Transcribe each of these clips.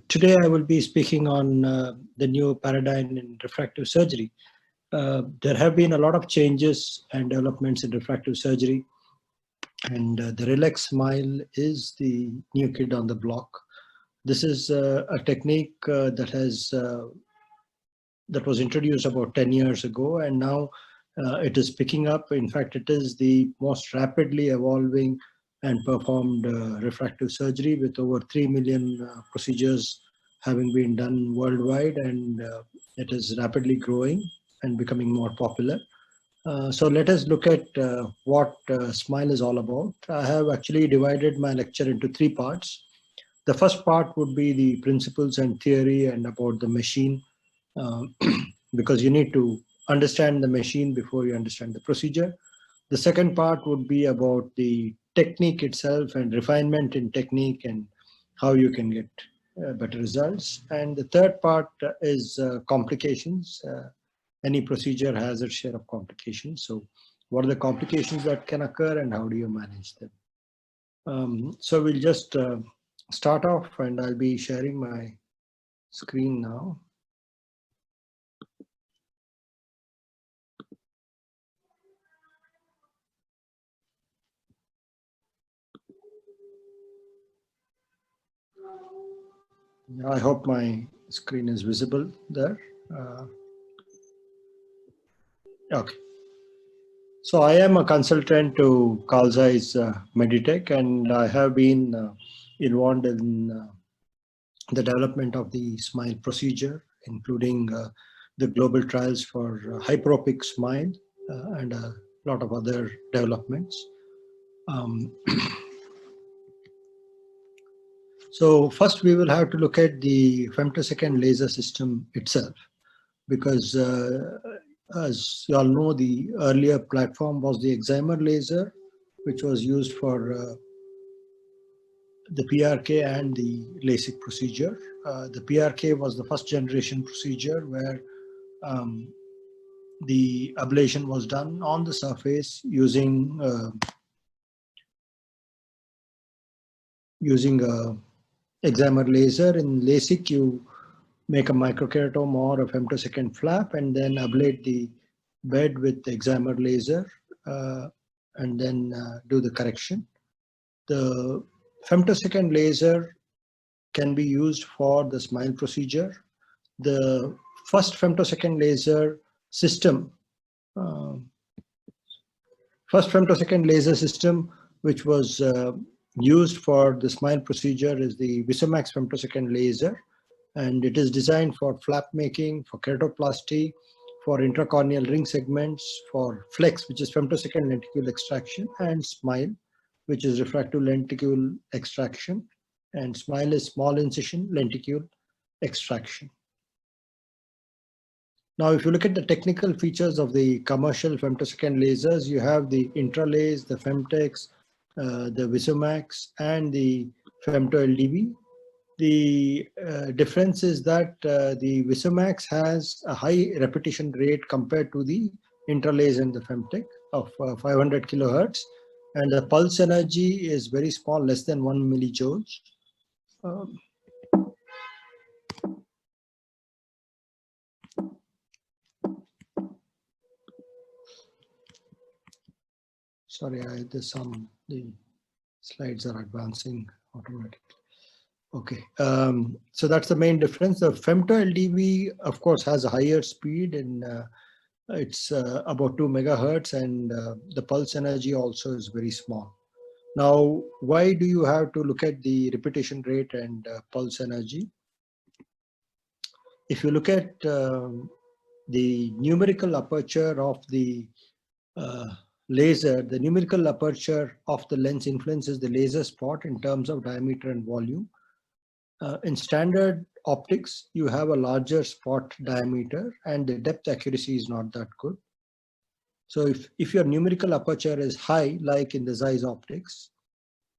Today I will be speaking on the new paradigm in refractive surgery. There have been a lot of changes and developments in refractive surgery, and the ReLEx smile is the new kid on the block. This is a technique that was introduced about 10 years ago, and now it is picking up. In fact, it is the most rapidly evolving and performed refractive surgery, with over 3 million procedures having been done worldwide, and it is rapidly growing and becoming more popular. So let us look at what SMILE is all about. I have actually divided my lecture into three parts. The first part would be the principles and theory and about the machine, uh, because you need to understand the machine before you understand the procedure. The second part would be about the technique itself and refinement in technique and how you can get better results. And the third part is complications. Any procedure has its share of complications. So what are the complications that can occur and how do you manage them? So we'll just start off, and I'll be sharing my screen now. Yeah, I hope my screen is visible there. Okay. So I am a consultant to Carl Zeiss Meditech, and I have been involved in the development of the SMILE procedure, including the global trials for hyperopic SMILE and a lot of other developments. Um, so first we will have to look at the femtosecond laser system itself, because as you all know, the earlier platform was the excimer laser, which was used for the PRK and the LASIK procedure. The PRK was the first generation procedure where um, the ablation was done on the surface using a excimer laser. In LASIK, you make a microkeratome or a femtosecond flap and then ablate the bed with the excimer laser, and then do the correction. The femtosecond laser can be used for the SMILE procedure. The first femtosecond laser system, uh, which was used for the SMILE procedure, is the Visomax femtosecond laser, and it is designed for flap making, for keratoplasty, for intracorneal ring segments, for flex, which is femtosecond lenticule extraction, and SMILE, which is refractive lenticule extraction, and SMILE is small incision lenticule extraction. Now, if you look at the technical features of the commercial femtosecond lasers, you have the Intralase, the Femtex, the Visomax, and the Femto LDV. The difference is that the Visomax has a high repetition rate compared to the Intralase and the Femtech of 500 kilohertz, and the pulse energy is very small, less than 1 millijoules. Um, Sorry, the slides are advancing automatically. Okay, so that's the main difference. The Femto LDV, of course, has a higher speed, and it's about 2 megahertz, and the pulse energy also is very small. Now, why do you have to look at the repetition rate and pulse energy? If you look at the numerical aperture of the laser, the numerical aperture of the lens influences the laser spot in terms of diameter and volume. In standard optics, you have a larger spot diameter and the depth accuracy is not that good. So if your numerical aperture is high, like in the Zeiss optics,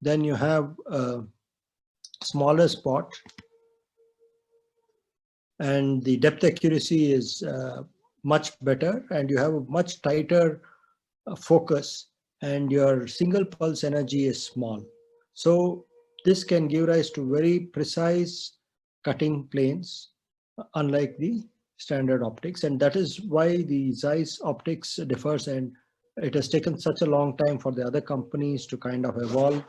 then you have a smaller spot and the depth accuracy is much better, and you have a much tighter focus, and your single pulse energy is small. So this can give rise to very precise cutting planes, unlike the standard optics. And that is why the Zeiss optics differs, and it has taken such a long time for the other companies to kind of evolve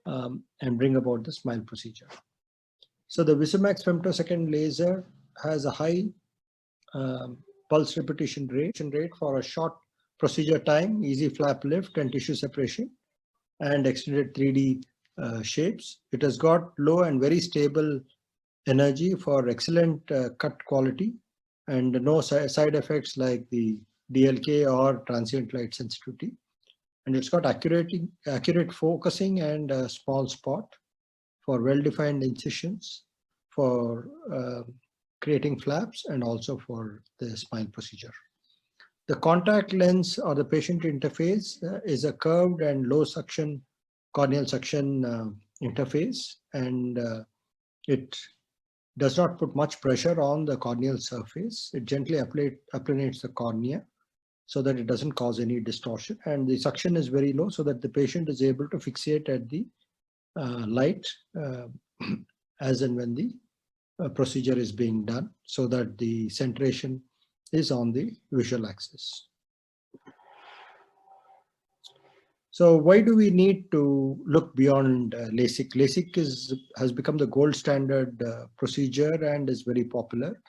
and bring about the SMILE procedure. So the Visumax femtosecond laser has a high pulse repetition rate for a short procedure time, easy flap lift and tissue separation, and extended 3D shapes. It has got low and very stable energy for excellent cut quality and no side effects like the DLK or transient light sensitivity. And it's got accurate focusing and a small spot for well-defined incisions, for creating flaps, and also for the SMILE procedure. The contact lens or the patient interface is a curved and low suction corneal suction interface, and it does not put much pressure on the corneal surface. It gently applanates the cornea so that it doesn't cause any distortion, and the suction is very low so that the patient is able to fixate at the light as and when the procedure is being done, so that the centration is on the visual axis. So why do we need to look beyond LASIK? LASIK has become the gold standard procedure and is very popular.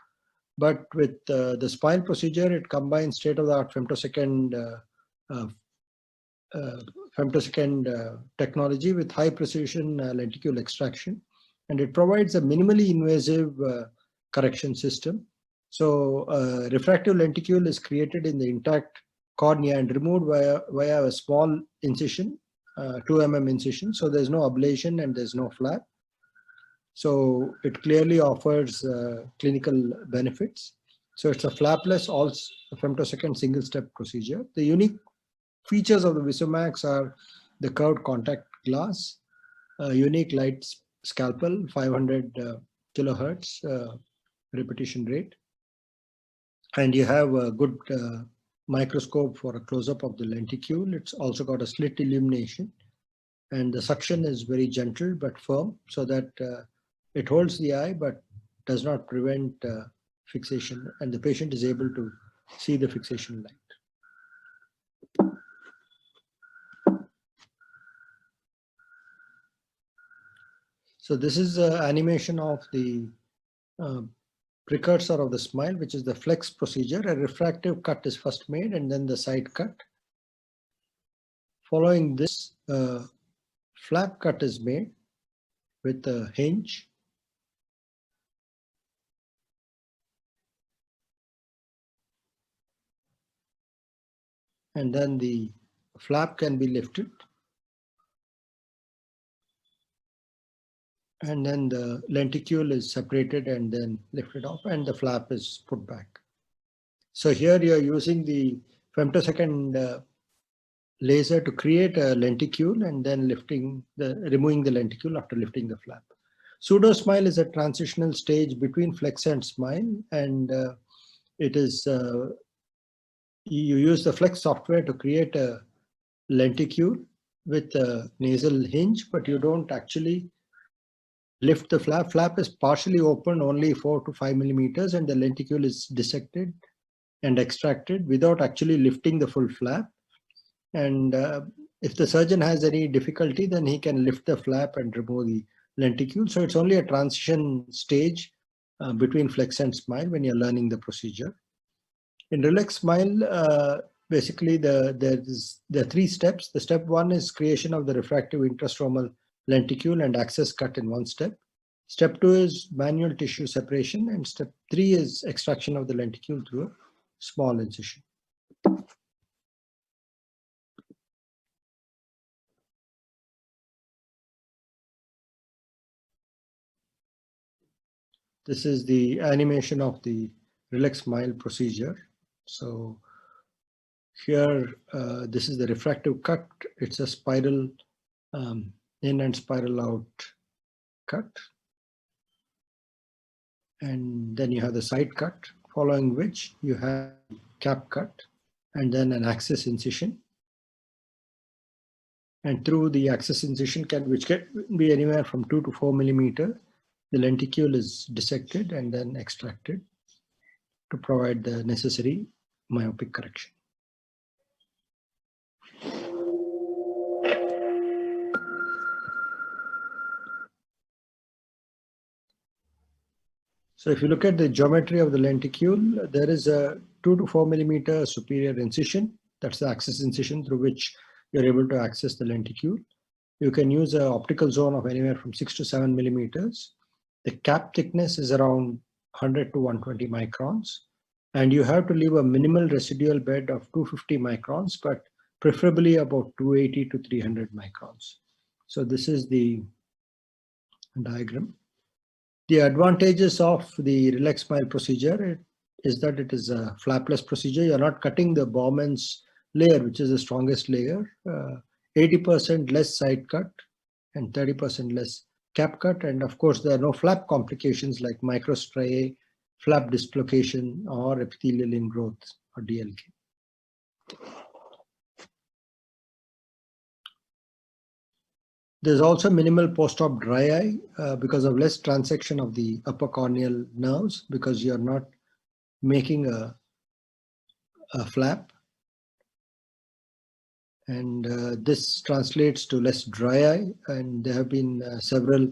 But with the SMILE procedure, it combines state-of-the-art femtosecond technology with high precision lenticule extraction, and it provides a minimally invasive correction system. So refractive lenticule is created in the intact cornea and removed via a small incision, 2 mm incision. So there's no ablation and there's no flap. So it clearly offers clinical benefits. So it's a flapless femtosecond single step procedure. The unique features of the Visumax are the curved contact glass, unique light scalpel, 500 kilohertz repetition rate, and you have a good microscope for a close-up of the lenticule. It's also got a slit illumination, and the suction is very gentle but firm, so that it holds the eye but does not prevent fixation, and the patient is able to see the fixation light. So this is an animation of the precursor of the SMILE, which is the flex procedure. A refractive cut is first made and then the side cut. Following this, flap cut is made with a hinge. And then the flap can be lifted. And then the lenticule is separated and then lifted off, and the flap is put back. So here you're using the femtosecond laser to create a lenticule and then removing the lenticule after lifting the flap. Pseudo SMILE is a transitional stage between flex and SMILE, and it is you use the flex software to create a lenticule with a nasal hinge, but you don't actually lift the flap. Flap is partially open, only 4 to 5 millimeters, and the lenticule is dissected and extracted without actually lifting the full flap. And if the surgeon has any difficulty, then he can lift the flap and remove the lenticule. So it's only a transition stage between flex and SMILE when you're learning the procedure. In ReLEx SMILE, basically there are 3 steps. The step 1 is creation of the refractive intrastromal lenticule and access cut in 1 step. Step 2 is manual tissue separation, and step 3 is extraction of the lenticule through a small incision. This is the animation of the ReLEx SMILE procedure. So here, this is the refractive cut. It's a spiral in and spiral out cut. And then you have the side cut, following which you have cap cut and then an axis incision. And through the axis incision, which can be anywhere from 2 to 4 millimeters, The lenticule is dissected and then extracted to provide the necessary myopic correction. So if you look at the geometry of the lenticule, there is a 2 to 4 millimeter superior incision. That's the axis incision through which you're able to access the lenticule. You can use an optical zone of anywhere from 6 to 7 millimeters. The cap thickness is around 100 to 120 microns. And you have to leave a minimal residual bed of 250 microns, but preferably about 280 to 300 microns. So this is the diagram. The advantages of the ReLEx smile procedure is that it is a flapless procedure. You're not cutting the Bowman's layer, which is the strongest layer. 80% less side cut and 30% less cap cut. And of course, there are no flap complications like microstriae, flap dislocation, or epithelial ingrowth or DLK. There's also minimal post-op dry eye because of less transection of the upper corneal nerves, because you're not making a flap. And this translates to less dry eye. And there have been several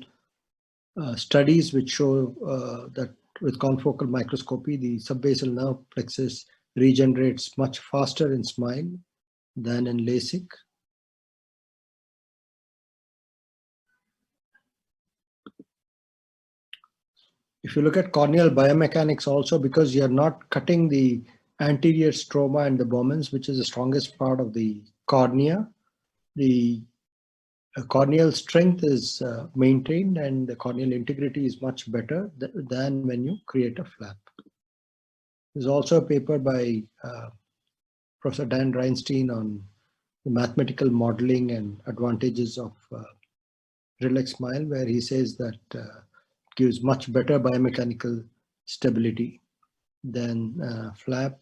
studies which show that with confocal microscopy, the subbasal nerve plexus regenerates much faster in SMILE than in LASIK. If you look at corneal biomechanics also, because you're not cutting the anterior stroma and the Bowman's, which is the strongest part of the cornea, the corneal strength is maintained and the corneal integrity is much better than when you create a flap. There's also a paper by Professor Dan Reinstein on the mathematical modeling and advantages of ReLEx smile, where he says that gives much better biomechanical stability than flap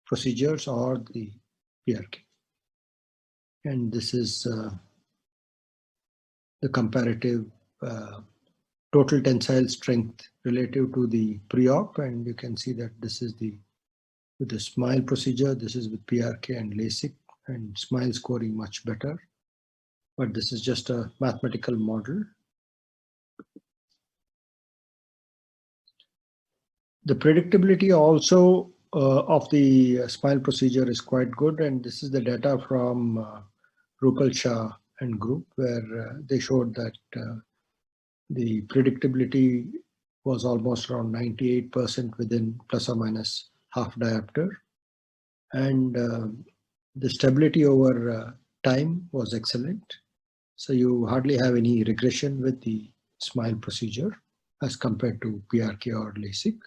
procedures or the PRK. And this is the comparative total tensile strength relative to the pre-op, and you can see that this is with the SMILE procedure, this is with PRK and LASIK, and SMILE scoring much better. But this is just a mathematical model. The predictability also of the SMILE procedure is quite good, and this is the data from Rupal Shah and group, where they showed that the predictability was almost around 98% within plus or minus half diopter, and the stability over time was excellent. So you hardly have any regression with the SMILE procedure as compared to PRK or LASIK.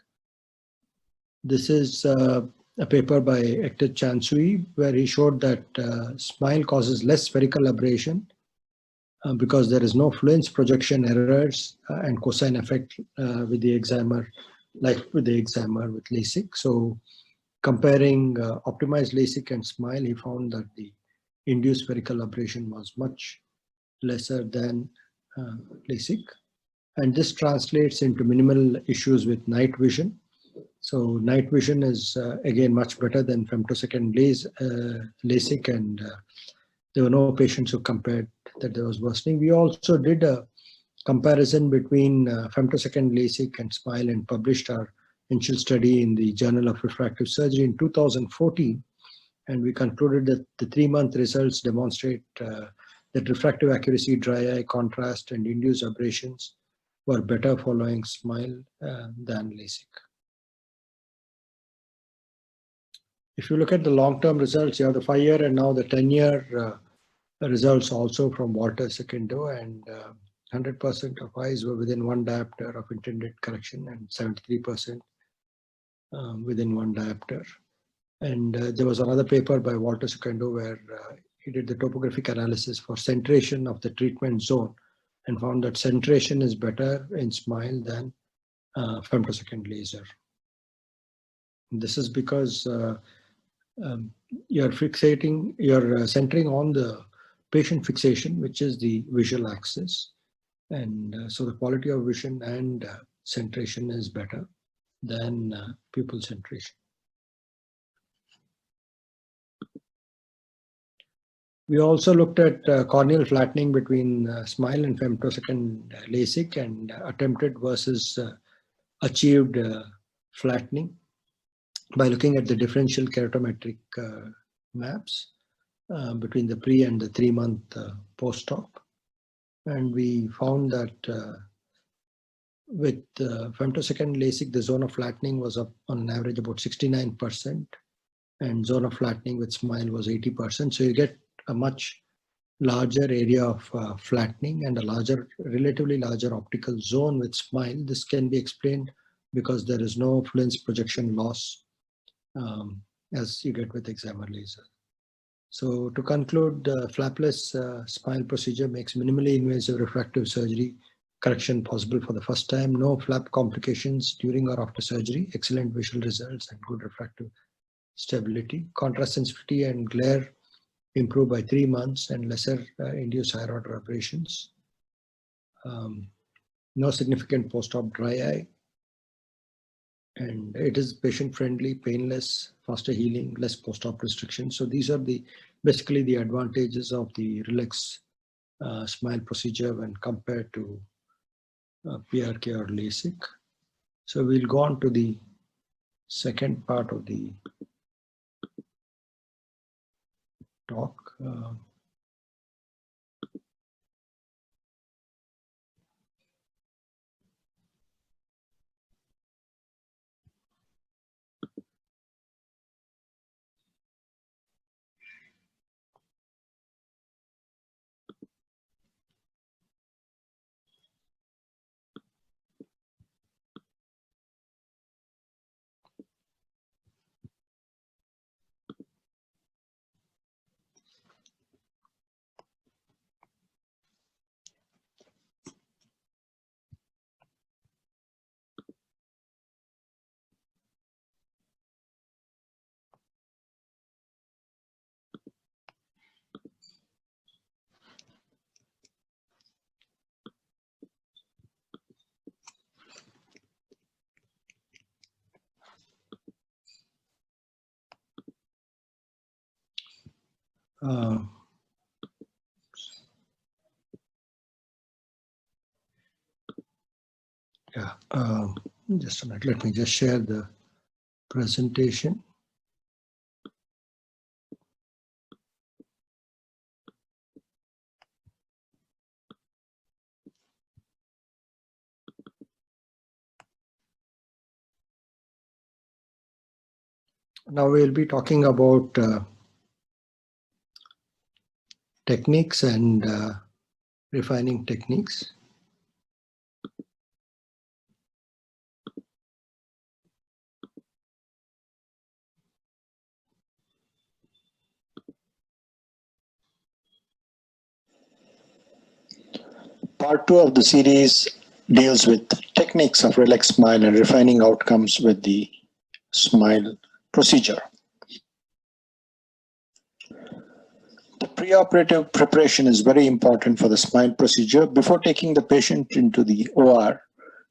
This is a paper by Hector Chansui, where he showed that SMILE causes less spherical aberration because there is no fluence projection errors and cosine effect with the examer, like with the examer with LASIK. So comparing optimized LASIK and SMILE, he found that the induced spherical aberration was much lesser than LASIK. And this translates into minimal issues with night vision. So night vision is again much better than femtosecond LASIK, and there were no patients who compared that there was worsening. We also did a comparison between femtosecond LASIK and SMILE and published our initial study in the Journal of Refractive Surgery in 2014. And we concluded that the 3-month results demonstrate that refractive accuracy, dry eye, contrast, and induced aberrations were better following SMILE than LASIK. If you look at the long-term results, you have the 5-year and now the 10-year results also from Walter Secondo, and 100% of eyes were within 1 diopter of intended correction and 73% within 1 diopter. And there was another paper by Walter Secondo where he did the topographic analysis for centration of the treatment zone and found that centration is better in SMILE than femtosecond laser. This is because you're centering on the patient fixation, which is the visual axis. And so the quality of vision and centration is better than pupil centration. We also looked at corneal flattening between SMILE and femtosecond LASIK, and attempted versus achieved flattening by looking at the differential keratometric maps between the pre and the 3-month post-op. And we found that with femtosecond LASIK, the zone of flattening was up on an average about 69%, and zone of flattening with SMILE was 80%. So you get a much larger area of flattening and a relatively larger optical zone with SMILE. This can be explained because there is no fluence projection loss as you get with excimer laser. So to conclude, flapless SMILE procedure makes minimally invasive refractive surgery correction possible for the first time. No flap complications during or after surgery, excellent visual results and good refractive stability. Contrast sensitivity and glare improve by 3 months and lesser induced higher order aberrations. No significant post-op dry eye. And it is patient-friendly, painless, faster healing, less post-op restrictions. So these are basically the advantages of the ReLEx SMILE procedure when compared to PRK or LASIK. So we'll go on to the second part of the talk. Just a minute, let me just share the presentation. Now we'll be talking about techniques and refining techniques. Part 2 of the series deals with techniques of ReLEx SMILE and refining outcomes with the SMILE procedure. The preoperative preparation is very important for the SMILE procedure. Before taking the patient into the OR,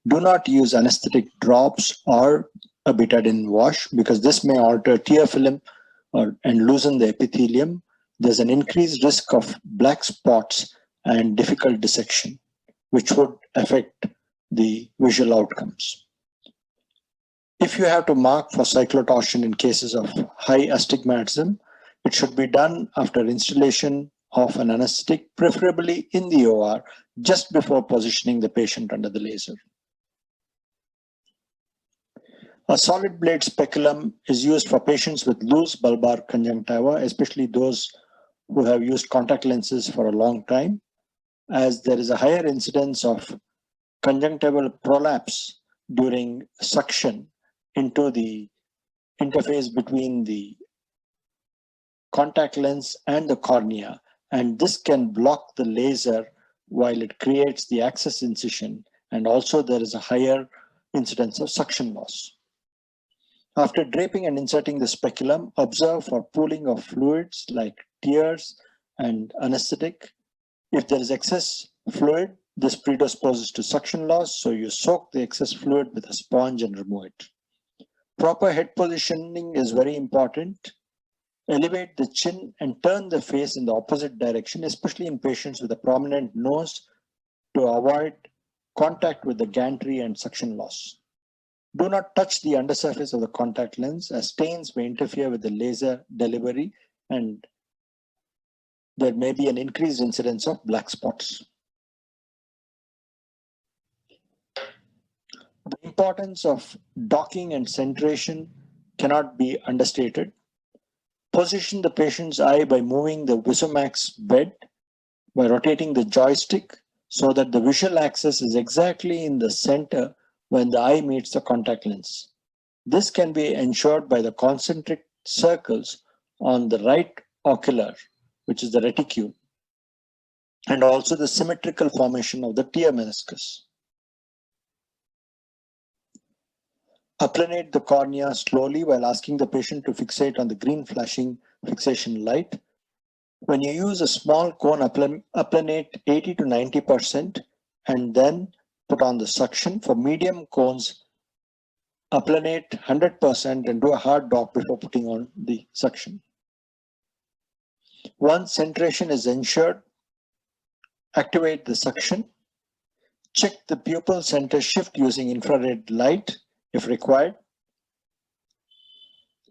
do not use anesthetic drops or a betadine wash because this may alter tear film and loosen the epithelium. There's an increased risk of black spots and difficult dissection, which would affect the visual outcomes. If you have to mark for cyclotorsion in cases of high astigmatism, it should be done after installation of an anesthetic, preferably in the OR, just before positioning the patient under the laser. A solid blade speculum is used for patients with loose bulbar conjunctiva, especially those who have used contact lenses for a long time, as there is a higher incidence of conjunctival prolapse during suction into the interface between the contact lens and the cornea, and this can block the laser while it creates the access incision, and also there is a higher incidence of suction loss. After draping and inserting the speculum, observe for pooling of fluids like tears and anesthetic. If there is excess fluid, This predisposes to suction loss, so you soak the excess fluid with a sponge and remove it. Proper head positioning is very important. Elevate the chin and turn the face in the opposite direction, especially in patients with a prominent nose, to avoid contact with the gantry and suction loss. Do not touch the undersurface of the contact lens, as stains may interfere with the laser delivery and there may be an increased incidence of black spots. The importance of docking and centration cannot be understated. Position the patient's eye by moving the Visumax bed by rotating the joystick so that the visual axis is exactly in the center when the eye meets the contact lens. This can be ensured by the concentric circles on the right ocular, which is the reticule, and also the symmetrical formation of the tear meniscus. Applanate the cornea slowly while asking the patient to fixate on the green flashing fixation light. When you use a small cone, applanate 80 to 90% and then put on the suction. For medium cones, applanate 100% and do a hard dock before putting on the suction. Once centration is ensured, activate the suction. Check the pupil center shift using infrared light if required.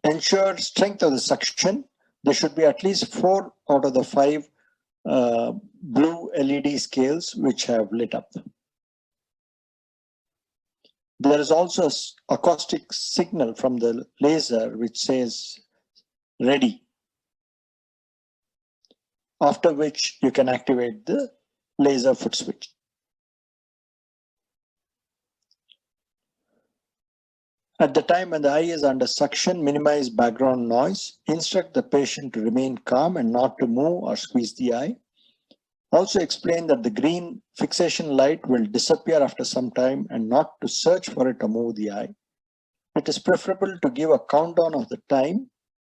Ensure strength of the suction. There should be at least 4 out of the 5 blue LED scales which have lit up. There is also an acoustic signal from the laser which says ready, after which you can activate the laser foot switch. At the time when the eye is under suction, minimize background noise. Instruct the patient to remain calm and not to move or squeeze the eye. Also explain that the green fixation light will disappear after some time and not to search for it or move the eye. It is preferable to give a countdown of the time.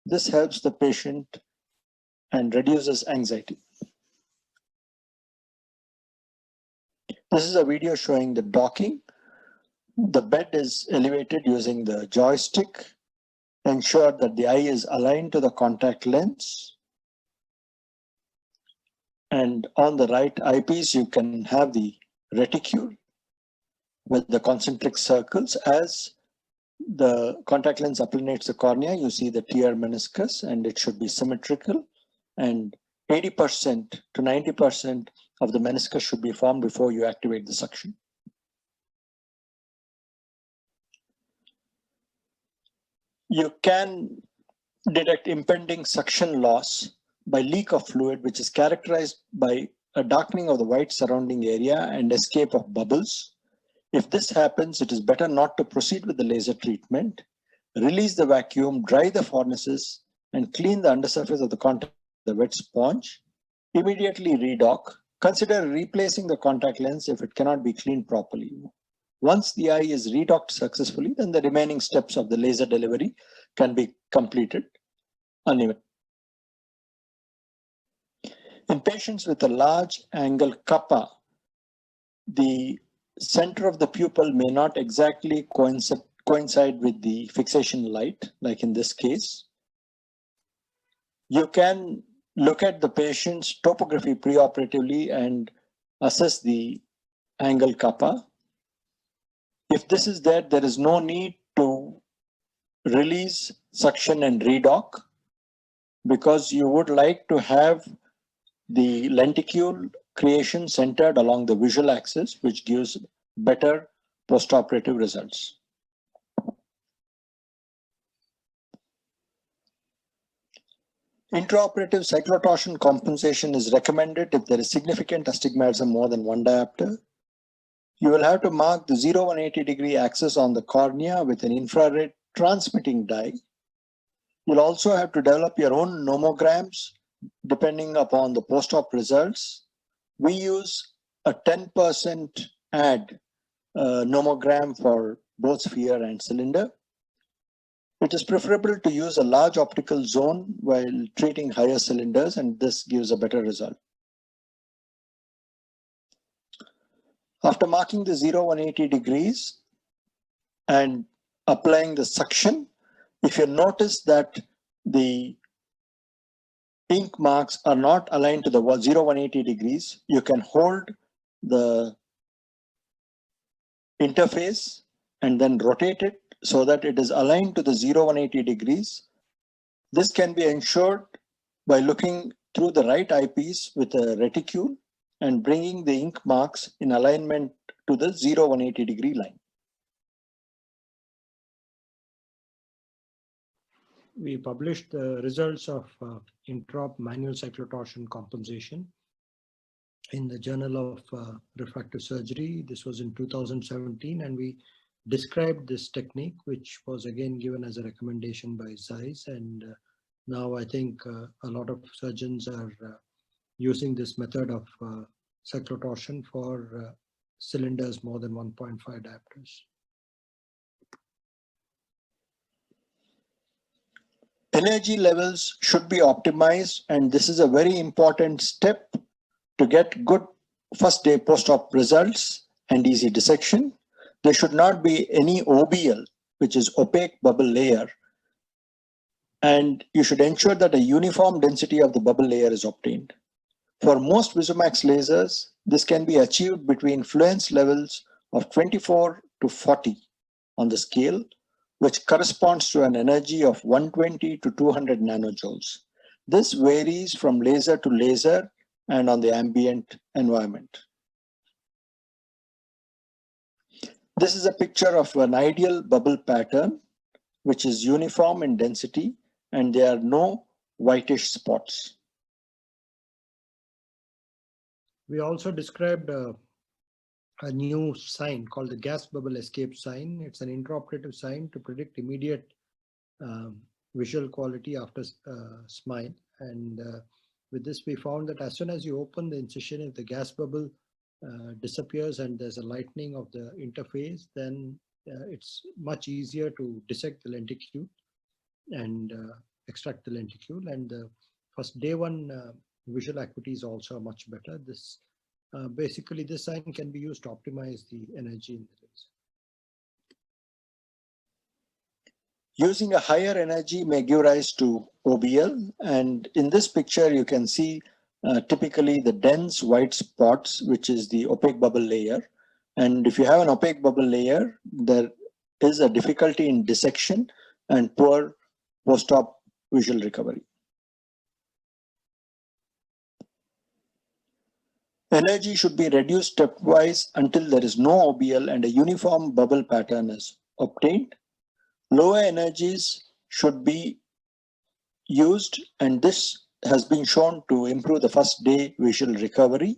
This helps the patient and reduces anxiety. This is a video showing the docking. The bed is elevated using the joystick. Ensure that the eye is aligned to the contact lens. And on the right eyepiece, you can have the reticule with the concentric circles. As the contact lens applanates the cornea, you see the tear meniscus, and it should be symmetrical. And 80% to 90% of the meniscus should be formed before you activate the suction. You can detect impending suction loss by leak of fluid, which is characterized by a darkening of the white surrounding area and escape of bubbles. If this happens, it is better not to proceed with the laser treatment. Release the vacuum, dry the fornices, and clean the undersurface of the contact with a wet sponge. Immediately redock. Consider replacing the contact lens if it cannot be cleaned properly. Once the eye is redocked successfully, then the remaining steps of the laser delivery can be completed uneven. In patients with a large angle kappa, the center of the pupil may not exactly coincide with the fixation light, like in this case. You can look at the patient's topography preoperatively and assess the angle kappa. If this is there is no need to release, suction, and redock, because you would like to have the lenticule creation centered along the visual axis, which gives better postoperative results. Intraoperative cyclotorsion compensation is recommended if there is significant astigmatism more than 1 diopter. You will have to mark the 180-degree axis on the cornea with an infrared transmitting dye. You'll also have to develop your own nomograms depending upon the post-op results. We use a 10% add nomogram for both sphere and cylinder. It is preferable to use a large optical zone while treating higher cylinders, and this gives a better result. After marking the 0, 180 degrees and applying the suction, if you notice that the ink marks are not aligned to the 0, 180 degrees, you can hold the interface and then rotate it so that it is aligned to the 0, 180 degrees. This can be ensured by looking through the right eyepiece with a reticule and bringing the ink marks in alignment to the 0, 180 degree line. We published the results of intraop manual cyclotorsion compensation in the Journal of Refractive Surgery. This was in 2017, and we described this technique, which was again given as a recommendation by Zeiss. And now I think a lot of surgeons are using this method of cyclotorsion for cylinders more than 1.5 diopters. Energy levels should be optimized, and this is a very important step to get good first day post-op results and easy dissection. There should not be any OBL, which is opaque bubble layer, and you should ensure that a uniform density of the bubble layer is obtained. For most Visumax lasers, this can be achieved between fluence levels of 24 to 40 on the scale, which corresponds to an energy of 120 to 200 nanojoules. This varies from laser to laser and on the ambient environment. This is a picture of an ideal bubble pattern, which is uniform in density, and there are no whitish spots. We also described a new sign called the gas bubble escape sign. It's an intraoperative sign to predict immediate visual quality after smile. And with this, we found that as soon as you open the incision, if the gas bubble disappears and there's a lightening of the interface, then it's much easier to dissect the lenticule and extract the lenticule. And the first day one visual acuity is also much better. This basically, this sign can be used to optimize the energy in the laser. Using a higher energy may give rise to OBL, and in this picture you can see typically the dense white spots, which is the opaque bubble layer. And if you have an opaque bubble layer, there is a difficulty in dissection and poor post-op visual recovery. Energy should be reduced stepwise until there is no OBL and a uniform bubble pattern is obtained. Lower energies should be used, and this has been shown to improve the first day visual recovery.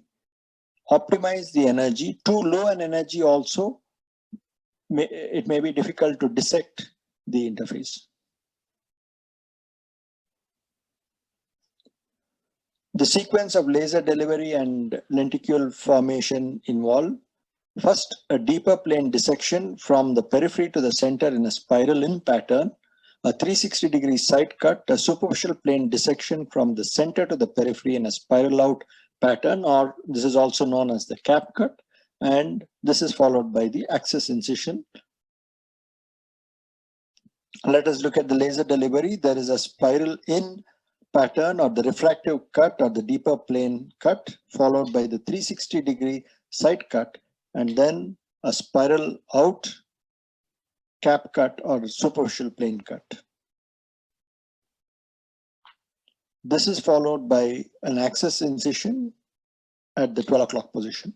Optimize the energy. Too low an energy also, it may be difficult to dissect the interface. The sequence of laser delivery and lenticule formation involve first a deeper plane dissection from the periphery to the center in a spiral in pattern, a 360-degree side cut, a superficial plane dissection from the center to the periphery in a spiral out pattern, or this is also known as the cap cut, and this is followed by the axis incision. Let us look at the laser delivery. There is a spiral in pattern or the refractive cut or the deeper plane cut, followed by the 360-degree side cut, and then a spiral out cap cut or superficial plane cut. This is followed by an axis incision at the 12 o'clock position.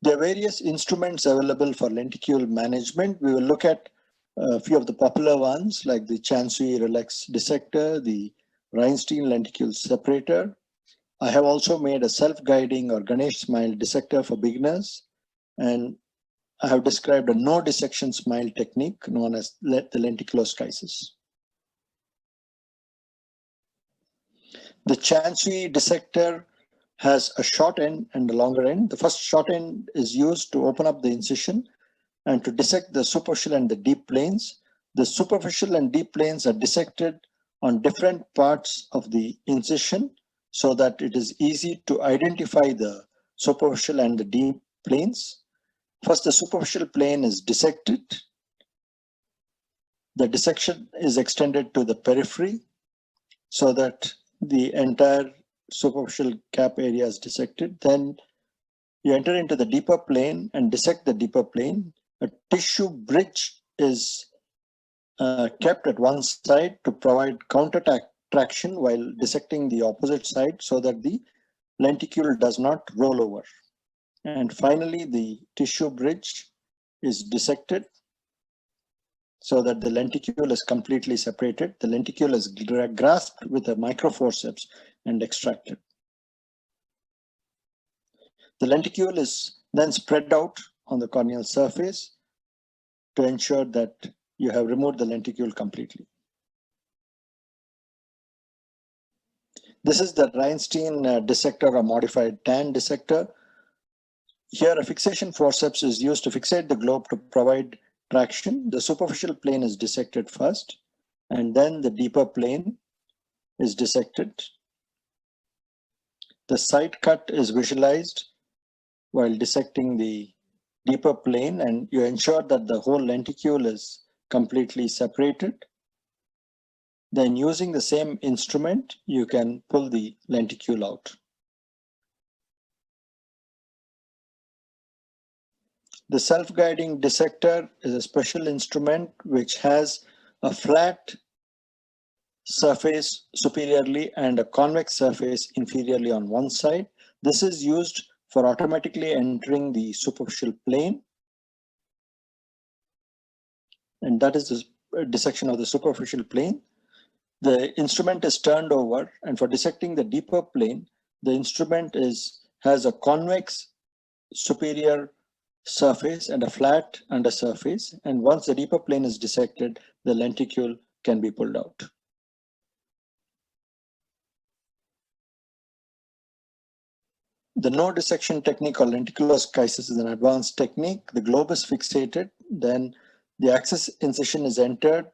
There are various instruments available for lenticule management. We will look at a few of the popular ones like the Chansui ReLEx dissector, the Reinstein lenticule separator. I have also made a self-guiding or Ganesh smile dissector for beginners, and I have described a no dissection smile technique known as the lenticuloschisis. The Chansui dissector has a short end and a longer end. The first short end is used to open up the incision and to dissect the superficial and the deep planes. The superficial and deep planes are dissected on different parts of the incision so that it is easy to identify the superficial and the deep planes. First, the superficial plane is dissected. The dissection is extended to the periphery so that the entire superficial cap area is dissected. Then you enter into the deeper plane and dissect the deeper plane. A tissue bridge is kept at one side to provide counter traction while dissecting the opposite side so that the lenticule does not roll over. And finally, the tissue bridge is dissected so that the lenticule is completely separated. The lenticule is grasped with a microforceps and extracted. The lenticule is then spread out on the corneal surface to ensure that you have removed the lenticule completely. This is the Reinstein dissector or modified TAN dissector. Here, a fixation forceps is used to fixate the globe to provide traction. The superficial plane is dissected first, and then the deeper plane is dissected. The side cut is visualized while dissecting the deeper plane, and you ensure that the whole lenticule is completely separated. Then using the same instrument, you can pull the lenticule out. The self-guiding dissector is a special instrument which has a flat surface superiorly and a convex surface inferiorly on one side. This is used for automatically entering the superficial plane. And that is the dissection of the superficial plane. The instrument is turned over, and for dissecting the deeper plane, the instrument has a convex superior surface and a flat undersurface. And once the deeper plane is dissected, the lenticule can be pulled out. The no dissection technique or lenticuloschisis is an advanced technique. The globe is fixated, then the axis incision is entered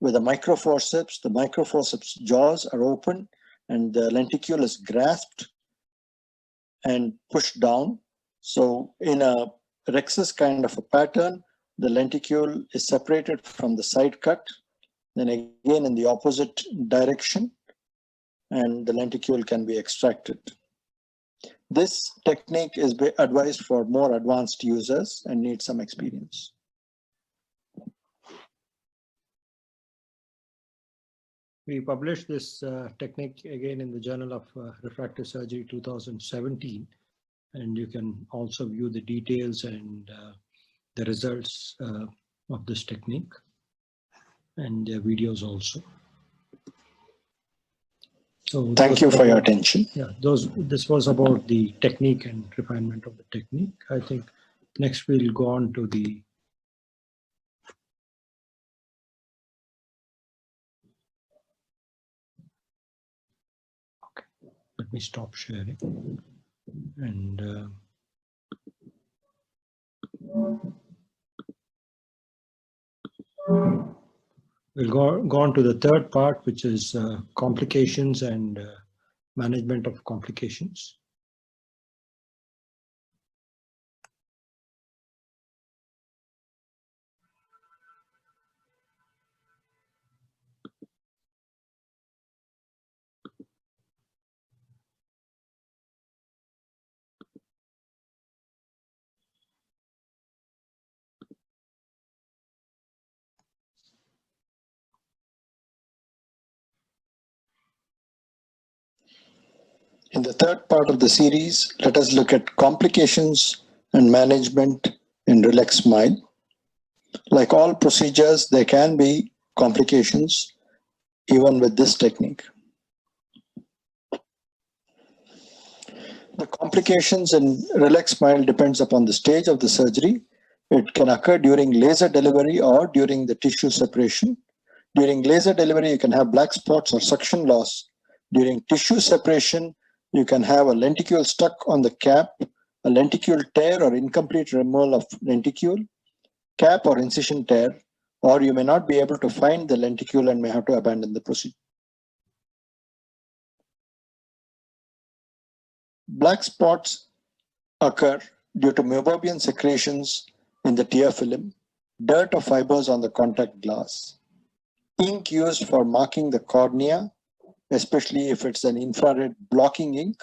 with a microforceps. The microforceps jaws are open and the lenticule is grasped and pushed down. So in a rexus kind of a pattern, the lenticule is separated from the side cut, then again in the opposite direction, and the lenticule can be extracted. This technique is advised for more advanced users and needs some experience. We published this technique again in the Journal of Refractive Surgery 2017, and you can also view the details and the results of this technique and their videos also. So thank you for your attention. Yeah, this was about the technique and refinement of the technique. I think next we'll go on to the let me stop sharing and we'll go on to the third part, which is complications and management of complications. In the third part of the series, let us look at complications and management in ReLEx Smile. Like all procedures, there can be complications even with this technique. The complications in ReLEx Smile depends upon the stage of the surgery. It can occur during laser delivery or during the tissue separation. During laser delivery, you can have black spots or suction loss. During tissue separation, you can have a lenticule stuck on the cap, a lenticule tear or incomplete removal of lenticule, cap or incision tear, or you may not be able to find the lenticule and may have to abandon the procedure. Black spots occur due to meibomian secretions in the tear film, dirt or fibers on the contact glass, ink used for marking the cornea, especially if it's an infrared blocking ink,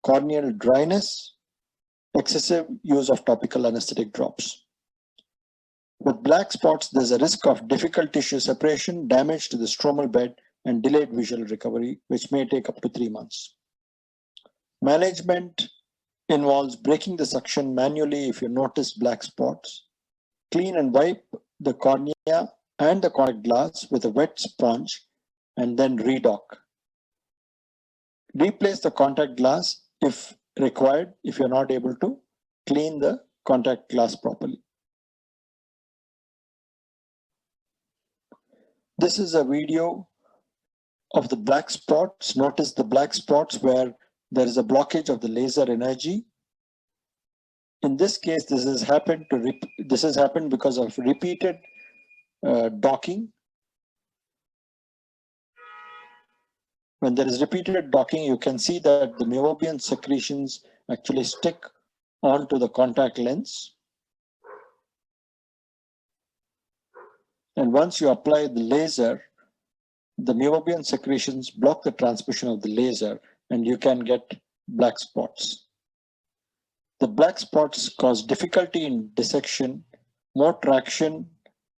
corneal dryness, excessive use of topical anesthetic drops. With black spots, there's a risk of difficult tissue separation, damage to the stromal bed, and delayed visual recovery, which may take up to 3 months. Management involves breaking the suction manually if you notice black spots. Clean and wipe the cornea and the contact glass with a wet sponge and then redock. Replace the contact glass if required, if you're not able to clean the contact glass properly. This is a video of the black spots. Notice the black spots where there is a blockage of the laser energy. In this case, this has happened because of repeated docking. When there is repeated docking, you can see that the meibomian secretions actually stick onto the contact lens. And once you apply the laser, the meibomian secretions block the transmission of the laser and you can get black spots. The black spots cause difficulty in dissection, more traction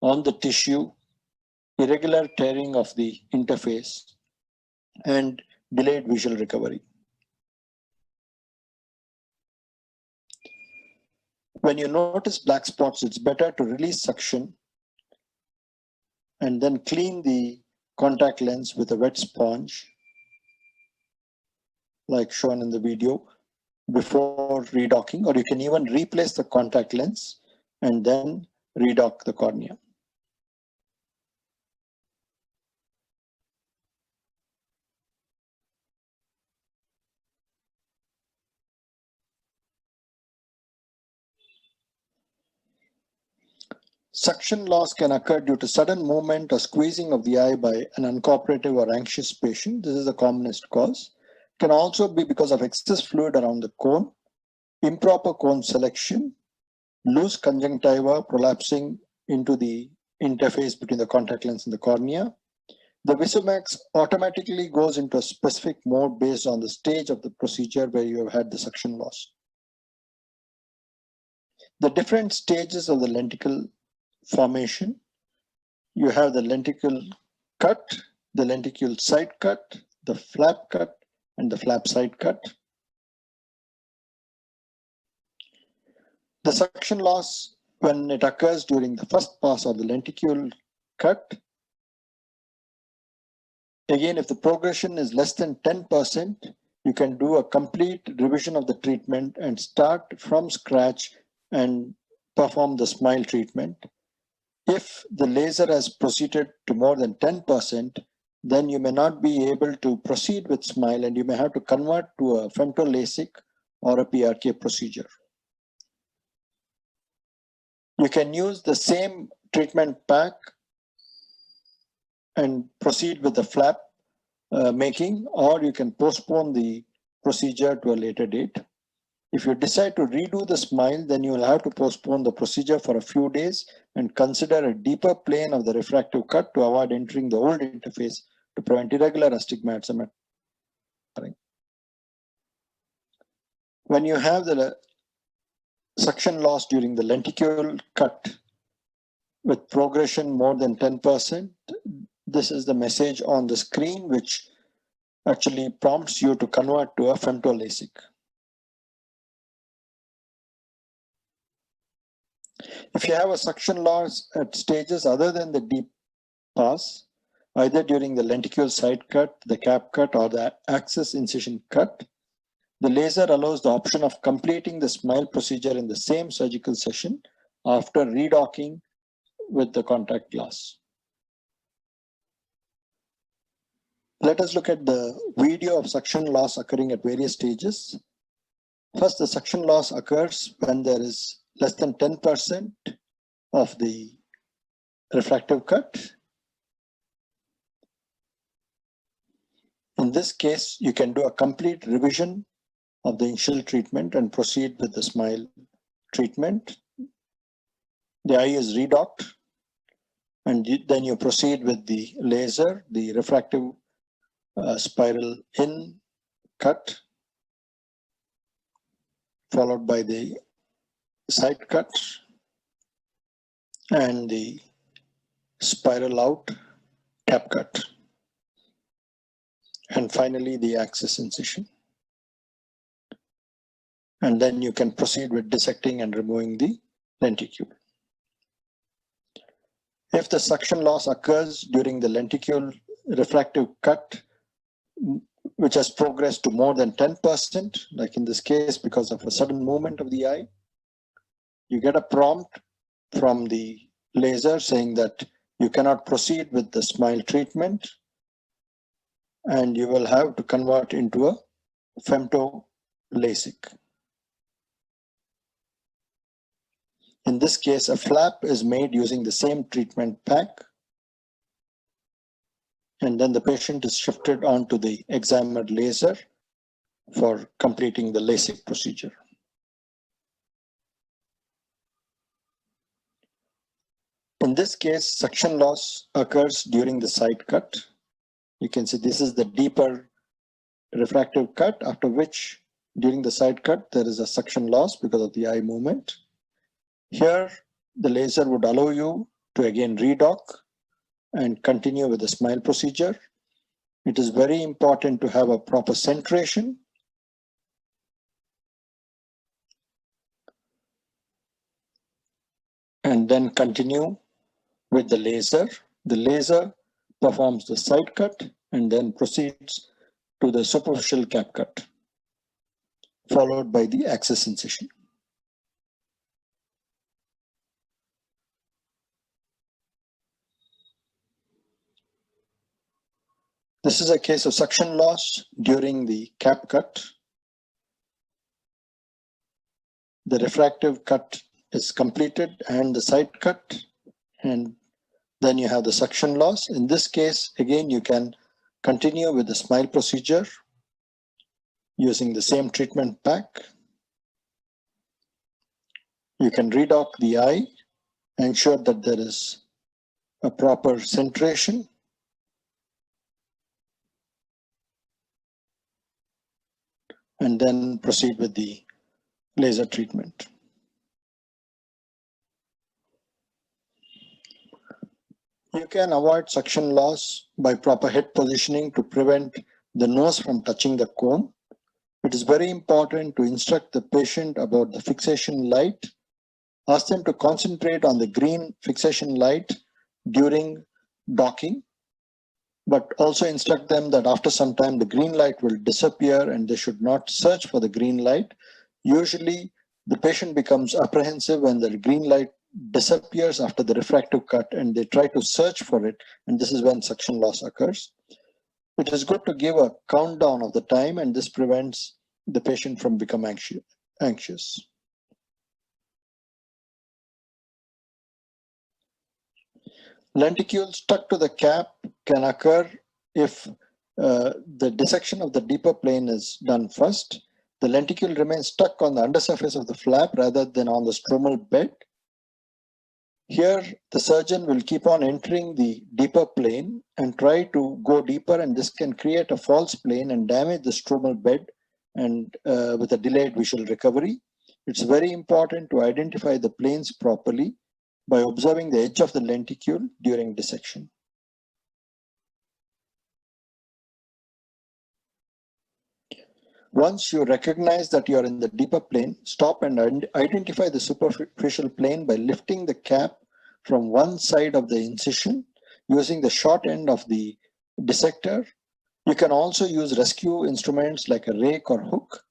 on the tissue, irregular tearing of the interface, and delayed visual recovery. When you notice black spots, it's better to release suction and then clean the contact lens with a wet sponge, like shown in the video, before redocking, or you can even replace the contact lens and then redock the cornea. Suction loss can occur due to sudden movement or squeezing of the eye by an uncooperative or anxious patient. This is the commonest cause. It can also be because of excess fluid around the cone, improper cone selection, loose conjunctiva prolapsing into the interface between the contact lens and the cornea. The Visumax automatically goes into a specific mode based on the stage of the procedure where you have had the suction loss. The different stages of the lenticle formation. You have the lenticle cut, the lenticle side cut, the flap cut, and the flap side cut. The suction loss, when it occurs during the first pass of the lenticle cut, again, if the progression is less than 10%, you can do a complete revision of the treatment and start from scratch and perform the smile treatment. If the laser has proceeded to more than 10%, then you may not be able to proceed with smile and you may have to convert to a femto LASIK or a PRK procedure. You can use the same treatment pack and proceed with the flap making, or you can postpone the procedure to a later date. If you decide to redo the smile, then you will have to postpone the procedure for a few days and consider a deeper plane of the refractive cut to avoid entering the old interface to prevent irregular astigmatism. When you have the suction loss during the lenticle cut with progression more than 10%, this is the message on the screen which actually prompts you to convert to a femto LASIK. If you have a suction loss at stages other than the deep pass, either during the lenticle side cut, the cap cut, or the axis incision cut, the laser allows the option of completing the smile procedure in the same surgical session after redocking with the contact glass. Let us look at the video of suction loss occurring at various stages. First, the suction loss occurs when there is less than 10% of the refractive cut. In this case, you can do a complete revision of the initial treatment and proceed with the SMILE treatment. The eye is redocked, and then you proceed with the laser, the refractive spiral in cut, followed by the side cut and the spiral out cap cut, and finally the axis incision. And then you can proceed with dissecting and removing the lenticule. If the suction loss occurs during the lenticule refractive cut, which has progressed to more than 10%, like in this case, because of a sudden movement of the eye, you get a prompt from the laser saying that you cannot proceed with the SMILE treatment, and you will have to convert into a femto LASIK. In this case, a flap is made using the same treatment pack, and then the patient is shifted onto the excimer laser for completing the LASIK procedure. In this case, suction loss occurs during the side cut. You can see this is the deeper refractive cut, after which during the side cut there is a suction loss because of the eye movement. Here the laser would allow you to again redock and continue with the SMILE procedure. It is very important to have a proper centration. And then continue with the laser. The laser performs the side cut and then proceeds to the superficial cap cut, followed by the axis incision. This is a case of suction loss during the cap cut. The refractive cut is completed and the side cut, and then you have the suction loss. In this case, again, you can continue with the SMILE procedure using the same treatment pack. You can redock the eye, ensure that there is a proper centration. And then proceed with the laser treatment. You can avoid suction loss by proper head positioning to prevent the nose from touching the cone. It is very important to instruct the patient about the fixation light. Ask them to concentrate on the green fixation light during docking, but also instruct them that after some time the green light will disappear and they should not search for the green light. Usually the patient becomes apprehensive when the green light disappears after the refractive cut and they try to search for it, and this is when suction loss occurs. It is good to give a countdown of the time, and this prevents the patient from becoming anxious. Lenticule stuck to the cap can occur if the dissection of the deeper plane is done first. The lenticule remains stuck on the undersurface of the flap rather than on the stromal bed. Here, the surgeon will keep on entering the deeper plane and try to go deeper, and this can create a false plane and damage the stromal bed, and with a delayed visual recovery. It's very important to identify the planes properly by observing the edge of the lenticule during dissection. Once you recognize that you are in the deeper plane, stop and identify the superficial plane by lifting the cap from one side of the incision using the short end of the dissector. You can also use rescue instruments like a rake or hook.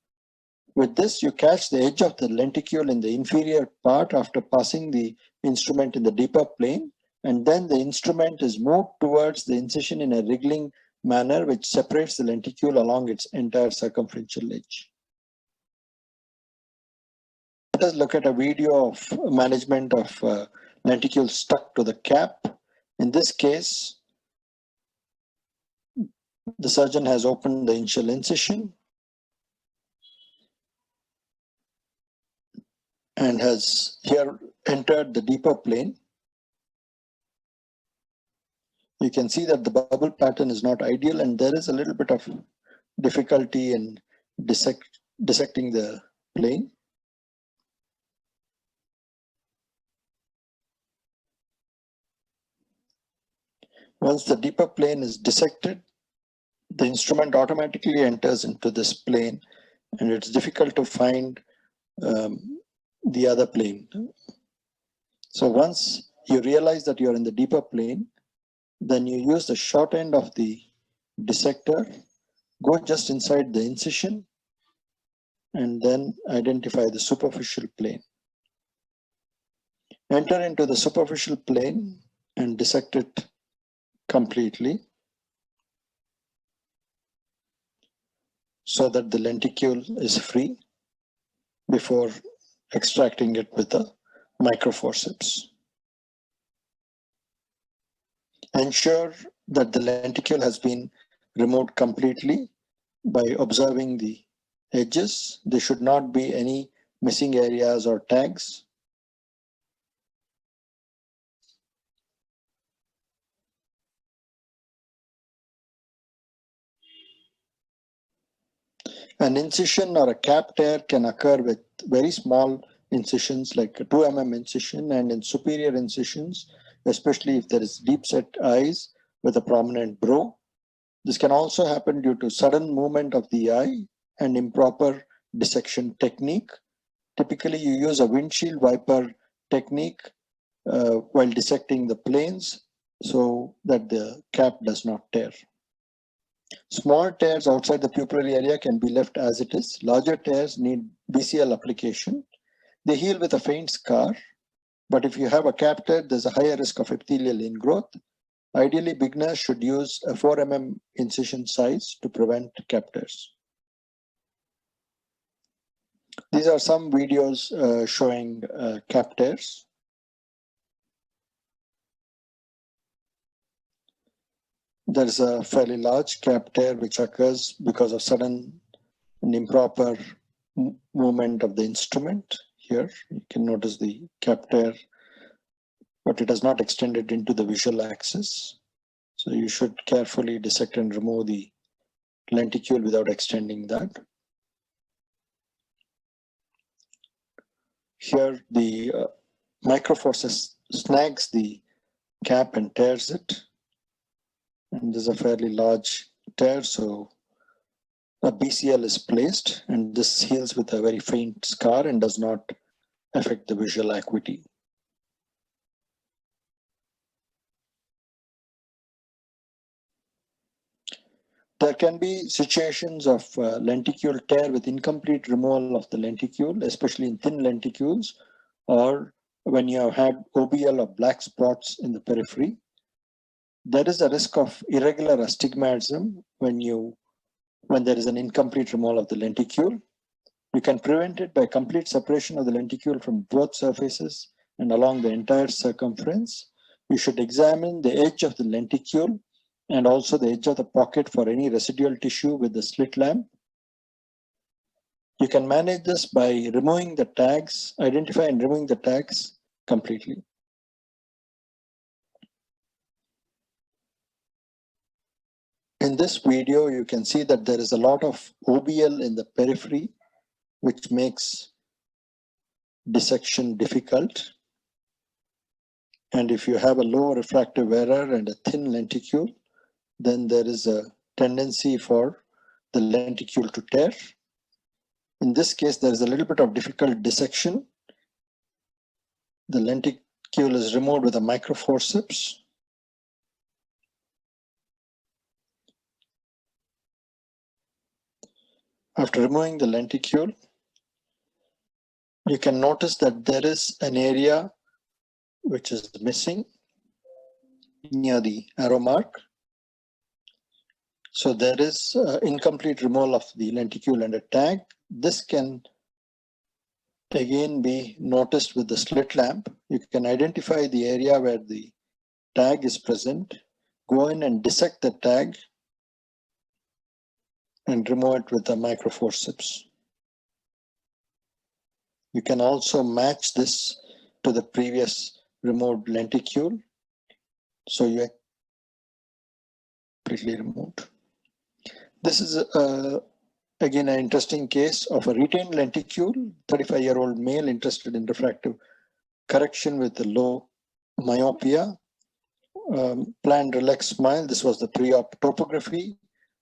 With this, you catch the edge of the lenticule in the inferior part after passing the instrument in the deeper plane, and then the instrument is moved towards the incision in a wriggling manner which separates the lenticule along its entire circumferential edge. Let us look at a video of management of lenticule stuck to the cap. In this case, the surgeon has opened the initial incision. and has here entered the deeper plane. You can see that the bubble pattern is not ideal, and there is a little bit of difficulty in dissecting the plane. Once the deeper plane is dissected, the instrument automatically enters into this plane, and it's difficult to find the other plane. So once you realize that you're in the deeper plane, then you use the short end of the dissector, go just inside the incision, and then identify the superficial plane. Enter into the superficial plane and dissect it completely so that the lenticule is free before extracting it with a microforceps. Ensure that the lenticule has been removed completely by observing the edges. There should not be any missing areas or tags. An incision or a cap tear can occur with very small incisions like a 2 mm incision, and in superior incisions, especially if there is deep set eyes with a prominent brow. This can also happen due to sudden movement of the eye and improper dissection technique. Typically, you use a windshield wiper technique while dissecting the planes so that the cap does not tear. Small tears outside the pupillary area can be left as it is. Larger tears need BCL application. They heal with a faint scar, but if you have a cap tear, there's a higher risk of epithelial ingrowth. Ideally, beginners should use a 4 mm incision size to prevent cap tears. These are some videos showing cap tears. There is a fairly large cap tear which occurs because of sudden and improper movement of the instrument. Here you can notice the cap tear, but it has not extended into the visual axis. So you should carefully dissect and remove the lenticule without extending that. Here the microforceps snags the cap and tears it. And there's a fairly large tear, so a BCL is placed, and this heals with a very faint scar and does not affect the visual acuity. There can be situations of lenticule tear with incomplete removal of the lenticule, especially in thin lenticules, or when you have had OBL or black spots in the periphery. There is a risk of irregular astigmatism when there is an incomplete removal of the lenticule. You can prevent it by complete separation of the lenticule from both surfaces and along the entire circumference. You should examine the edge of the lenticule and also the edge of the pocket for any residual tissue with the slit lamp. You can manage this by removing the tags, identify and removing the tags completely. In this video, you can see that there is a lot of OBL in the periphery, which makes dissection difficult. And if you have a low refractive error and a thin lenticule, then there is a tendency for the lenticule to tear. In this case, there is a little bit of difficult dissection. The lenticule is removed with a microforceps. After removing the lenticule, you can notice that there is an area which is missing near the arrow mark. So there is incomplete removal of the lenticule and a tag. This can again be noticed with the slit lamp. You can identify the area where the tag is present, go in and dissect the tag and remove it with a microforceps. You can also match this to the previous removed lenticule. So you completely removed. This is again an interesting case of a retained lenticule, 35-year-old male interested in refractive correction with a low myopia. Planned ReLEx smile. This was the pre-op topography.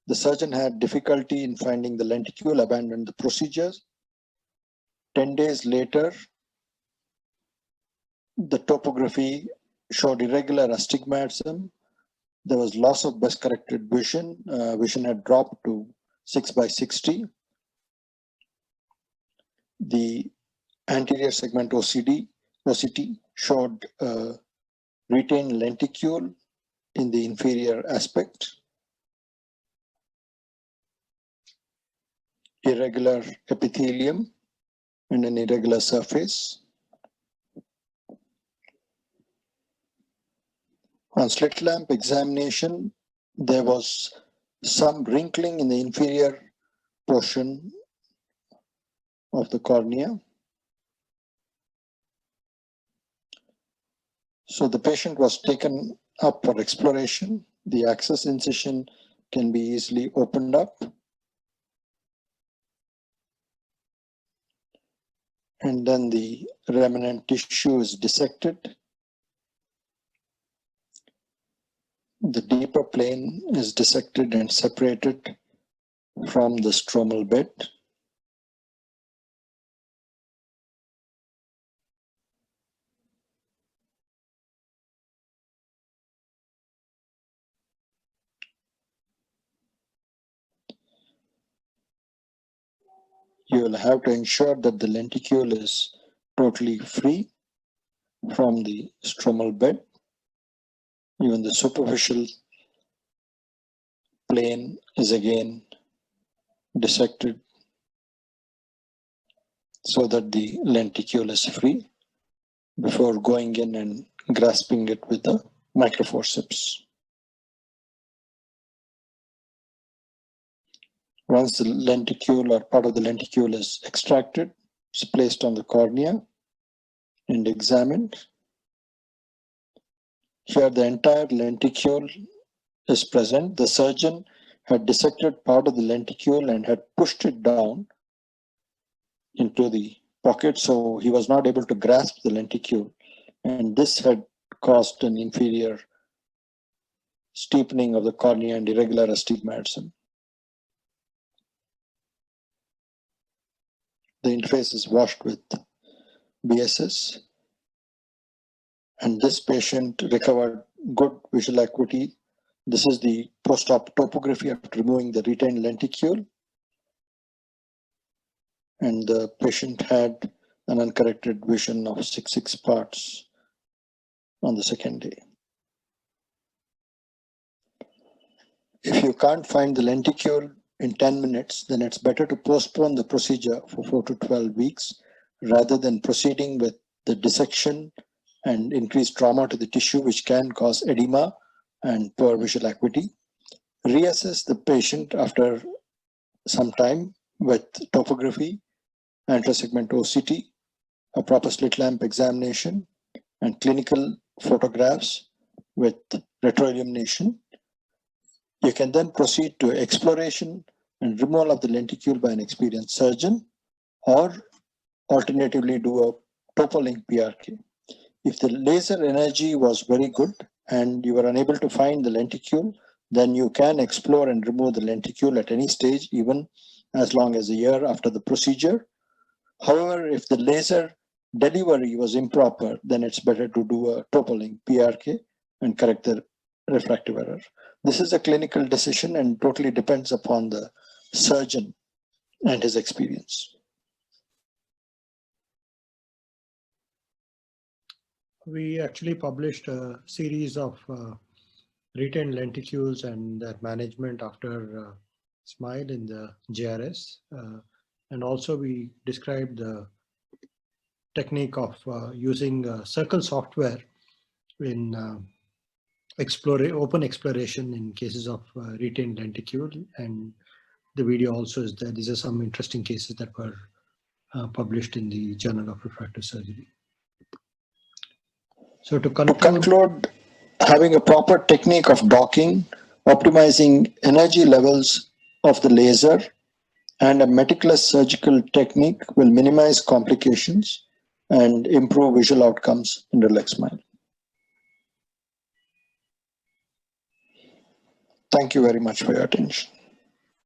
The surgeon had difficulty in finding the lenticule, abandoned the procedures. 10 days later, the topography showed irregular astigmatism. There was loss of best corrected vision. Vision had dropped to 6/60. The anterior segment OCT showed retained lenticule in the inferior aspect, irregular epithelium and an irregular surface. On slit lamp examination, there was some wrinkling in the inferior portion of the cornea. So the patient was taken up for exploration. The access incision can be easily opened up. And then the remnant tissue is dissected. The deeper plane is dissected and separated from the stromal bed. You will have to ensure that the lenticule is totally free from the stromal bed. Even the superficial plane is again dissected so that the lenticule is free before going in and grasping it with the microforceps. Once the lenticule or part of the lenticule is extracted, it's placed on the cornea and examined. Here the entire lenticule is present. The surgeon had dissected part of the lenticule and had pushed it down into the pocket, so he was not able to grasp the lenticule, and this had caused an inferior steepening of the cornea and irregular astigmatism. The interface is washed with BSS, and this patient recovered good visual acuity. This is the post-op topography after removing the retained lenticule, and the patient had an uncorrected vision of 6 parts on the second day. If you can't find the lenticule in 10 minutes, then it's better to postpone the procedure for 4 to 12 weeks rather than proceeding with the dissection and increased trauma to the tissue, which can cause edema and poor visual acuity. Reassess the patient after some time with topography, anterosegment OCT, a proper slit lamp examination, and clinical photographs with retroillumination. You can then proceed to exploration and removal of the lenticule by an experienced surgeon, or alternatively do a TopoLink PRK. If the laser energy was very good and you were unable to find the lenticule, then you can explore and remove the lenticule at any stage, even as long as a year after the procedure. However, if the laser delivery was improper, then it's better to do a TopoLink PRK and correct the refractive error. This is a clinical decision and totally depends upon the surgeon and his experience. We actually published a series of retained lenticules and their management after SMILE in the JRS. And also we described the technique of using circle software in open exploration in cases of retained lenticule, and the video also is there. These are some interesting cases that were published in the Journal of Refractive Surgery. So to To conclude, having a proper technique of docking, optimizing energy levels of the laser, and a meticulous surgical technique will minimize complications and improve visual outcomes in ReLEx Smile. Thank you very much for your attention.